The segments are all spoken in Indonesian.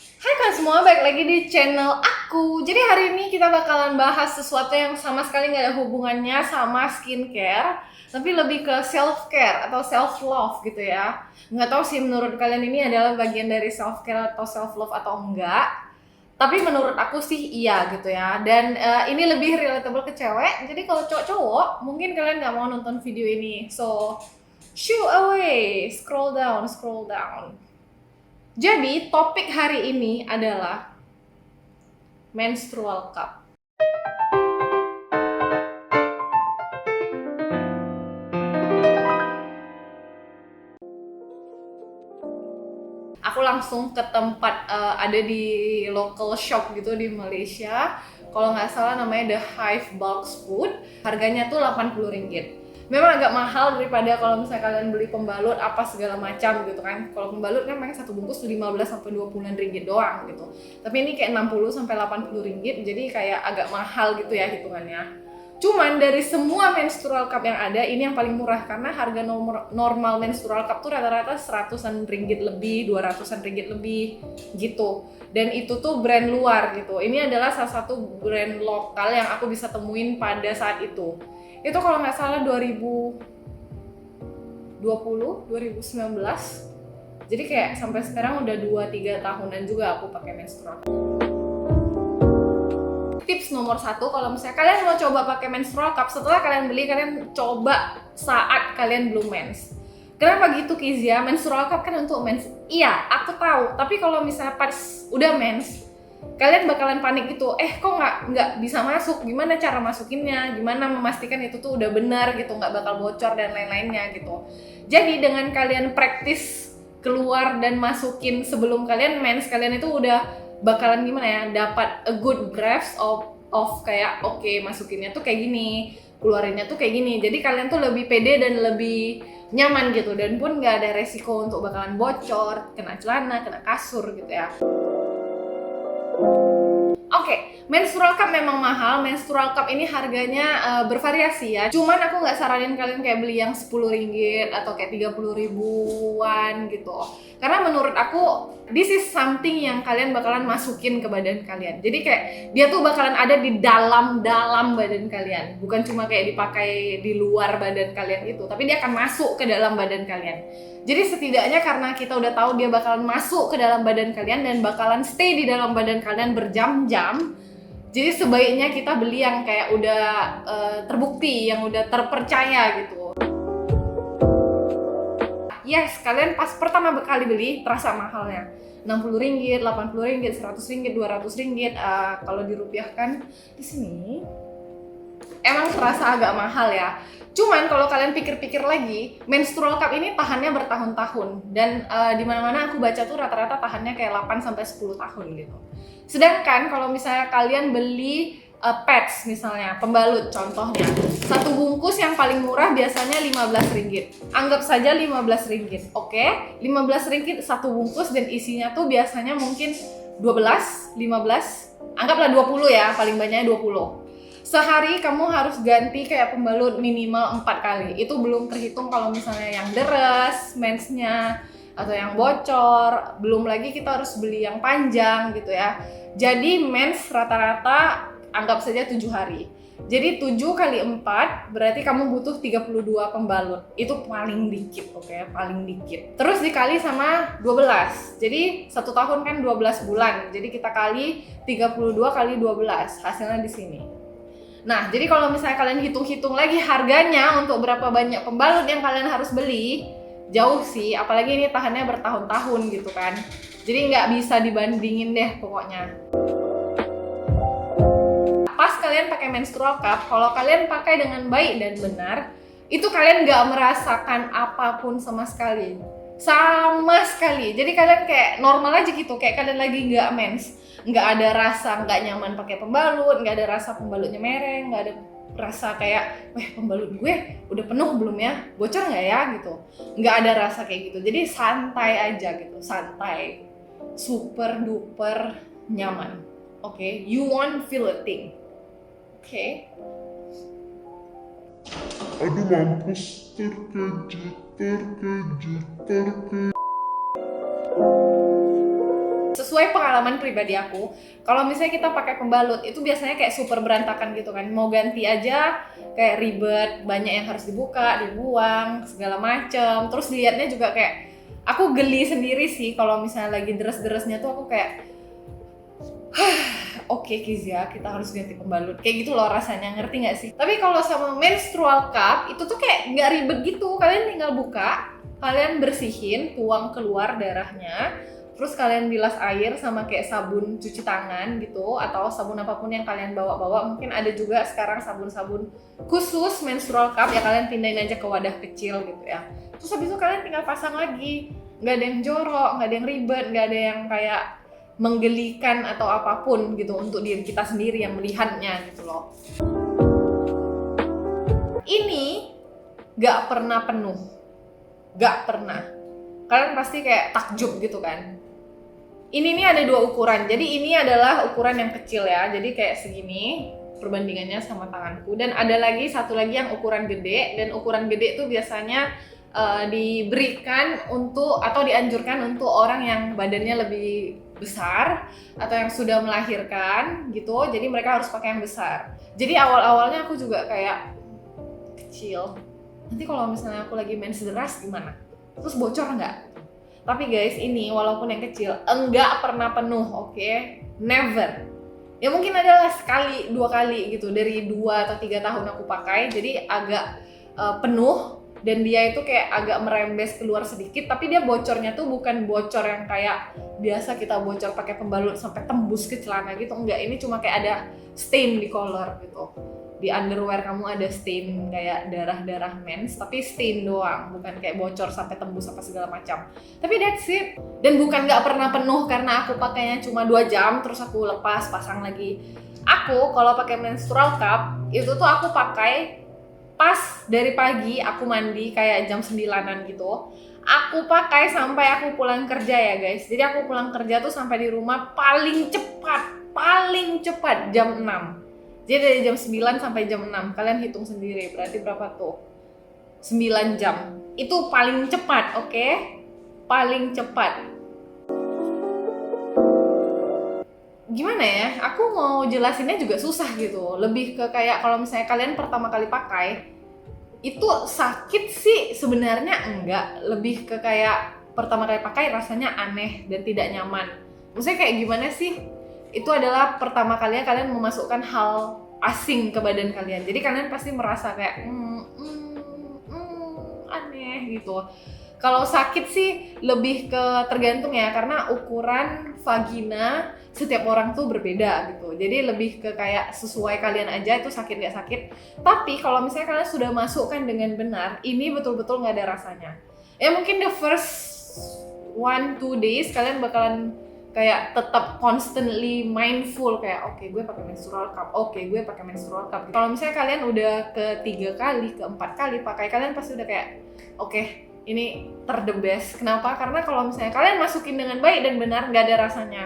Hai kalian semua, balik lagi di channel aku. Jadi hari ini kita bakalan bahas sesuatu yang sama sekali nggak ada hubungannya sama skincare, tapi lebih ke self care atau self love gitu ya. Nggak tahu sih menurut kalian ini adalah bagian dari self care atau self love atau enggak. Tapi menurut aku sih iya gitu ya. Dan ini lebih relatable ke cewek. Jadi kalau cowok-cowok mungkin kalian nggak mau nonton video ini. So shoo away, scroll down, scroll down. Jadi topik hari ini adalah menstrual cup. Aku langsung ke tempat ada di local shop gitu di Malaysia. Kalau nggak salah namanya The Hive Box Food. Harganya tuh 80 ringgit. Memang agak mahal daripada kalau misalnya kalian beli pembalut apa segala macam gitu kan. Kalau pembalut kan mereka satu bungkus 15 sampai 20 ringgit doang gitu. Tapi ini kayak 60 sampai 80 ringgit, jadi kayak agak mahal gitu ya hitungannya. Cuman dari semua menstrual cup yang ada, ini yang paling murah karena harga normal menstrual cup tuh rata-rata 100-an ringgit lebih, 200-an ringgit lebih gitu. Dan itu tuh brand luar gitu. Ini adalah salah satu brand lokal yang aku bisa temuin pada saat itu. Itu kalau nggak salah 2020, 2019. Jadi kayak sampai sekarang udah 2-3 tahunan juga aku pakai menstrual. Tips nomor 1, kalau misalnya kalian mau coba pakai menstrual cup, setelah kalian beli, kalian coba saat kalian belum mens. Kenapa gitu Kizia? Menstrual cup kan untuk mens. Iya, aku tahu. Tapi kalau misalnya pas udah mens, kalian bakalan panik gitu. Kok nggak bisa masuk? Gimana cara masukinnya? Gimana memastikan itu tuh udah benar gitu, nggak bakal bocor dan lain-lainnya gitu. Jadi dengan kalian praktis keluar dan masukin sebelum kalian mens, kalian itu udah bakalan gimana ya, dapat a good grasp of kayak oke, masukinnya tuh kayak gini, keluarinnya tuh kayak gini. Jadi kalian tuh lebih pede dan lebih nyaman gitu, dan pun nggak ada resiko untuk bakalan bocor, kena celana, kena kasur gitu ya. Oke, menstrual cup memang mahal. Menstrual cup ini harganya bervariasi ya. Cuman aku nggak saranin kalian kayak beli yang 10 ringgit atau kayak 30 ribuan gitu. Karena menurut aku, this is something yang kalian bakalan masukin ke badan kalian. Jadi kayak dia tuh bakalan ada di dalam badan kalian. Bukan cuma kayak dipakai di luar badan kalian gitu, tapi dia akan masuk ke dalam badan kalian. Jadi setidaknya karena kita udah tahu dia bakalan masuk ke dalam badan kalian dan bakalan stay di dalam badan kalian berjam-jam, jadi sebaiknya kita beli yang kayak udah terbukti, yang udah terpercaya gitu. Yes, kalian pas pertama kali beli terasa mahalnya. 60 ringgit, 80 ringgit, 100 ringgit, 200 ringgit. Kalau dirupiahkan di sini emang terasa agak mahal ya. Cuman kalau kalian pikir-pikir lagi, menstrual cup ini tahannya bertahun-tahun, dan di mana-mana aku baca tuh rata-rata tahannya kayak 8 sampai 10 tahun gitu. Sedangkan kalau misalnya kalian beli pads misalnya, pembalut contohnya, satu bungkus yang paling murah biasanya 15 ringgit. Anggap saja 15 ringgit. Oke, 15 ringgit satu bungkus dan isinya tuh biasanya mungkin 12, 15, anggaplah 20 ya, paling banyaknya 20. Sehari kamu harus ganti kayak pembalut minimal 4 kali. Itu belum terhitung kalau misalnya yang deres, mensnya, atau yang bocor. Belum lagi kita harus beli yang panjang gitu ya. Jadi mens rata-rata anggap saja 7 hari. Jadi 7 kali 4 berarti kamu butuh 32 pembalut. Itu paling dikit, oke? Paling dikit. Terus dikali sama 12. Jadi 1 tahun kan 12 bulan. Jadi kita kali 32 kali 12. Hasilnya di sini. Nah, jadi kalau misalnya kalian hitung-hitung lagi harganya untuk berapa banyak pembalut yang kalian harus beli, jauh sih, apalagi ini tahannya bertahun-tahun gitu kan. Jadi nggak bisa dibandingin deh pokoknya. Pas kalian pakai menstrual cup, kalau kalian pakai dengan baik dan benar, itu kalian nggak merasakan apapun sama sekali. Sama sekali. Jadi kalian kayak normal aja gitu, kayak kalian lagi nggak mens. Nggak ada rasa nggak nyaman pakai pembalut, nggak ada rasa pembalutnya mereng, nggak ada rasa kayak, pembalut gue udah penuh belum ya, bocor nggak ya gitu. Nggak ada rasa kayak gitu. Jadi santai aja gitu, santai, super duper nyaman. Oke, you won't feel a thing. Oke. Aduh mampus, terkejut. sesuai pengalaman pribadi aku, kalau misalnya kita pakai pembalut itu biasanya kayak super berantakan gitu kan. Mau ganti aja kayak ribet, banyak yang harus dibuka, dibuang, segala macem. Terus dilihatnya juga kayak aku geli sendiri sih kalau misalnya lagi deres-deresnya tuh aku kayak Oke Kizia, kita harus ganti pembalut. Kayak gitu loh rasanya, ngerti gak sih? Tapi kalau sama menstrual cup, itu tuh kayak gak ribet gitu. Kalian tinggal buka, kalian bersihin, tuang keluar darahnya, terus kalian bilas air sama kayak sabun cuci tangan gitu, atau sabun apapun yang kalian bawa-bawa. Mungkin ada juga sekarang sabun-sabun khusus menstrual cup, ya kalian pindahin aja ke wadah kecil gitu ya. Terus habis itu kalian tinggal pasang lagi. Gak ada yang jorok, gak ada yang ribet, gak ada yang kayak menggelikan atau apapun gitu untuk diri kita sendiri yang melihatnya gitu loh. Ini gak pernah penuh, gak pernah. Kalian pasti kayak takjub gitu kan. Ini nih ada 2 ukuran, jadi ini adalah ukuran yang kecil ya, jadi kayak segini perbandingannya sama tanganku. Dan ada lagi satu lagi yang ukuran gede, dan ukuran gede itu biasanya diberikan untuk atau dianjurkan untuk orang yang badannya lebih besar atau yang sudah melahirkan gitu, jadi mereka harus pakai yang besar. Jadi awal-awalnya aku juga kayak kecil, nanti kalau misalnya aku lagi mens deras gimana? Terus bocor nggak? Tapi guys, ini walaupun yang kecil enggak pernah penuh, oke? Never. Ya mungkin adalah sekali, 2 kali gitu dari 2 atau 3 tahun aku pakai, jadi agak penuh. Dan dia itu kayak agak merembes keluar sedikit, tapi dia bocornya tuh bukan bocor yang kayak biasa kita bocor pakai pembalut sampai tembus ke celana gitu, enggak. Ini cuma kayak ada stain di collar gitu. Di underwear kamu ada stain kayak darah-darah mens, tapi stain doang, bukan kayak bocor sampai tembus apa segala macam. Tapi that's it. Dan bukan nggak pernah penuh karena aku pakainya cuma 2 jam terus aku lepas pasang lagi. Aku kalau pakai menstrual cup itu tuh aku pakai pas dari pagi aku mandi kayak jam 9-an gitu. Aku pakai sampai aku pulang kerja ya guys. Jadi aku pulang kerja tuh sampai di rumah paling cepat jam 6. Jadi dari jam 9 sampai jam 6. Kalian hitung sendiri berarti berapa tuh? 9 jam. Itu paling cepat, oke? Paling cepat. Gimana ya, aku mau jelasinnya juga susah gitu. Lebih ke kayak kalau misalnya kalian pertama kali pakai, itu sakit sih sebenarnya enggak. Lebih ke kayak pertama kali pakai rasanya aneh dan tidak nyaman. Maksudnya kayak gimana sih? Itu adalah pertama kalinya kalian memasukkan hal asing ke badan kalian. Jadi kalian pasti merasa kayak aneh gitu. Kalau sakit sih lebih ke tergantung ya, karena ukuran vagina setiap orang tuh berbeda gitu. Jadi lebih ke kayak sesuai kalian aja itu sakit nggak sakit. Tapi kalau misalnya kalian sudah masukkan dengan benar, ini betul-betul nggak ada rasanya. Ya mungkin the first 1-2 days kalian bakalan kayak tetap constantly mindful kayak oke, gue pakai menstrual cup, oke, gue pakai menstrual cup. Kalau misalnya kalian udah ke 3 kali, ke 4 kali pakai, kalian pasti udah kayak oke, ini the best. Kenapa? Karena kalau misalnya kalian masukin dengan baik dan benar, nggak ada rasanya.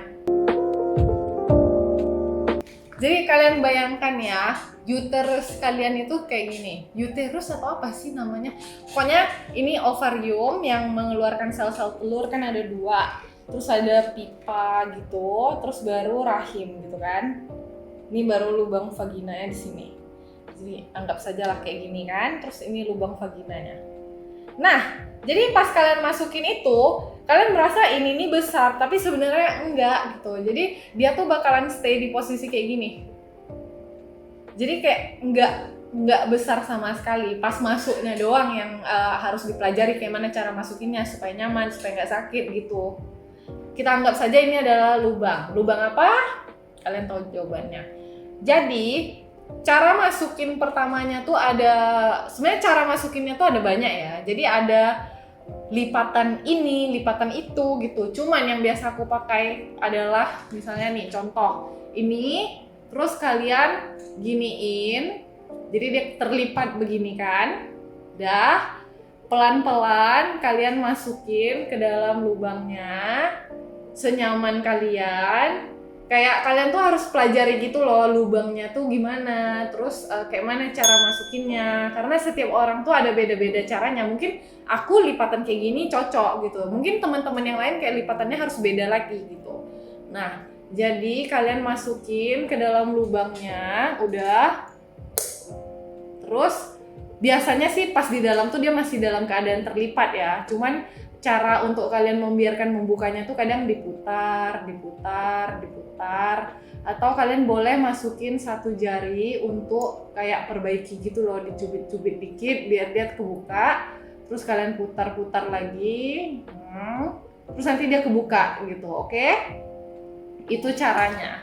Jadi kalian bayangkan ya, uterus kalian itu kayak gini. Uterus atau apa sih namanya? Pokoknya ini ovarium yang mengeluarkan sel-sel telur, kan ada 2. Terus ada pipa gitu, terus baru rahim gitu kan. Ini baru lubang vaginanya di sini. Jadi anggap saja lah kayak gini kan. Terus ini lubang vaginanya. Nah, jadi pas kalian masukin itu, kalian merasa ini nih besar, tapi sebenarnya enggak gitu. Jadi dia tuh bakalan stay di posisi kayak gini. Jadi kayak enggak besar sama sekali. Pas masuknya doang yang harus dipelajari kayak mana cara masukinnya supaya nyaman, supaya nggak sakit gitu. Kita anggap saja ini adalah lubang. Lubang apa? Kalian tahu jawabannya. Jadi cara masukin pertamanya tuh ada, sebenarnya cara masukinnya tuh ada banyak ya. Jadi ada lipatan ini, lipatan itu gitu. Cuman yang biasa aku pakai adalah misalnya nih contoh ini, terus kalian giniin, jadi dia terlipat begini kan. Dah pelan-pelan kalian masukin ke dalam lubangnya senyaman kalian. Kayak kalian tuh harus pelajari gitu loh lubangnya tuh gimana, terus kayak mana cara masukinnya, karena setiap orang tuh ada beda-beda caranya. Mungkin aku lipatan kayak gini cocok gitu, mungkin teman-teman yang lain kayak lipatannya harus beda lagi gitu. Nah, jadi kalian masukin ke dalam lubangnya, udah. Terus biasanya sih pas di dalam tuh dia masih dalam keadaan terlipat ya. Cuman cara untuk kalian membiarkan membukanya tuh kadang diputar, atau kalian boleh masukin satu jari untuk kayak perbaiki gitu loh, dicubit-cubit dikit biar dia kebuka. Terus kalian putar-putar lagi, terus nanti dia kebuka gitu, oke? Itu caranya.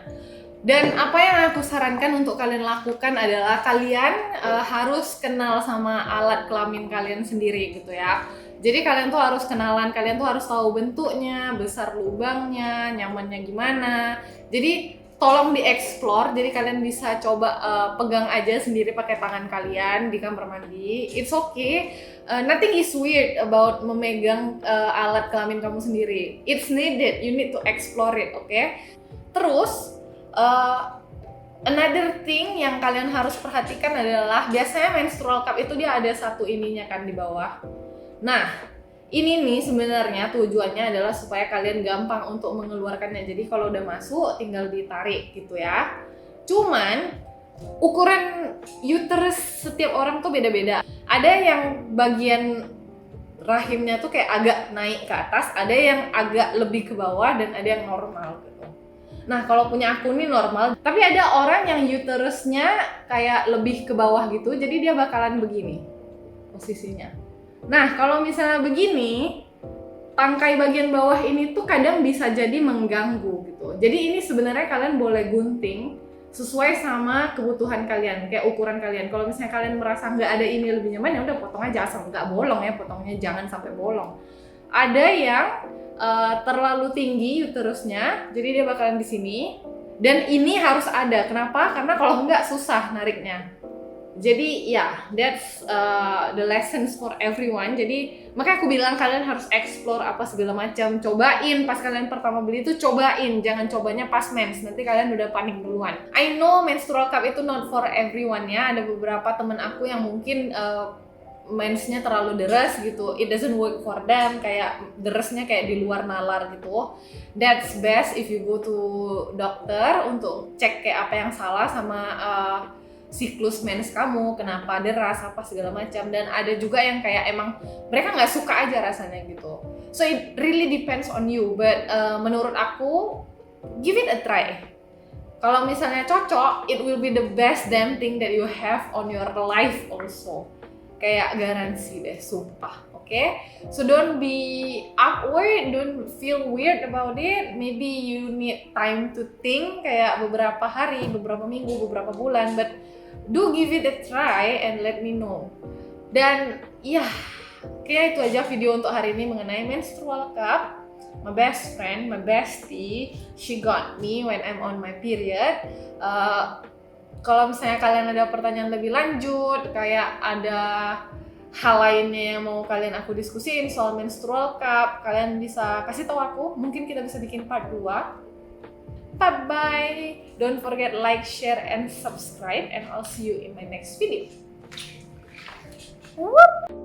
Dan apa yang aku sarankan untuk kalian lakukan adalah kalian harus kenal sama alat kelamin kalian sendiri gitu ya. Jadi kalian tuh harus kenalan, kalian tuh harus tahu bentuknya, besar lubangnya, nyamannya gimana. Jadi tolong dieksplor, jadi kalian bisa coba pegang aja sendiri pakai tangan kalian di kamar mandi. It's okay, nothing is weird about memegang alat kelamin kamu sendiri. It's needed, you need to explore it, okay? Terus another thing yang kalian harus perhatikan adalah biasanya menstrual cup itu dia ada satu ininya kan di bawah. Nah, ini nih sebenarnya tujuannya adalah supaya kalian gampang untuk mengeluarkannya. Jadi kalau udah masuk tinggal ditarik gitu ya. Cuman ukuran uterus setiap orang tuh beda-beda. Ada yang bagian rahimnya tuh kayak agak naik ke atas, ada yang agak lebih ke bawah, dan ada yang normal gitu. Nah, kalau punya aku nih normal, tapi ada orang yang uterusnya kayak lebih ke bawah gitu, jadi dia bakalan begini posisinya. Nah, kalau misalnya begini, tangkai bagian bawah ini tuh kadang bisa jadi mengganggu gitu. Jadi ini sebenarnya kalian boleh gunting sesuai sama kebutuhan kalian, kayak ukuran kalian. Kalau misalnya kalian merasa nggak ada ini lebih nyaman, ya udah potong aja, asal nggak bolong ya, potongnya jangan sampai bolong. Ada yang terlalu tinggi uterusnya, jadi dia bakalan di sini. Dan ini harus ada. Kenapa? Karena kalau nggak susah nariknya. Jadi ya, that's the lessons for everyone. Jadi makanya aku bilang kalian harus explore apa segala macam. Cobain pas kalian pertama beli itu, cobain. Jangan cobanya pas mens, nanti kalian udah panik duluan. I know menstrual cup itu not for everyone ya. Ada beberapa temen aku yang mungkin mensnya terlalu deras gitu, it doesn't work for them, kayak derasnya kayak di luar nalar gitu. That's best if you go to dokter untuk cek kayak apa yang salah sama siklus mens kamu, kenapa deras apa segala macam. Dan ada juga yang kayak emang mereka nggak suka aja rasanya gitu. So it really depends on you, but menurut aku give it a try. Kalau misalnya cocok, it will be the best damn thing that you have on your life also. Kayak garansi deh, sumpah, oke? So don't be awkward, don't feel weird about it. Maybe you need time to think, kayak beberapa hari, beberapa minggu, beberapa bulan, but do give it a try and let me know. Dan ya, kayak itu aja video untuk hari ini mengenai menstrual cup. My best friend, my bestie, she got me when I'm on my period. Kalau misalnya kalian ada pertanyaan lebih lanjut, kayak ada hal lainnya yang mau kalian aku diskusiin soal menstrual cup, kalian bisa kasih tahu aku, mungkin kita bisa bikin part 2. Bye-bye. Don't forget like, share, and subscribe, and I'll see you in my next video. Whoop.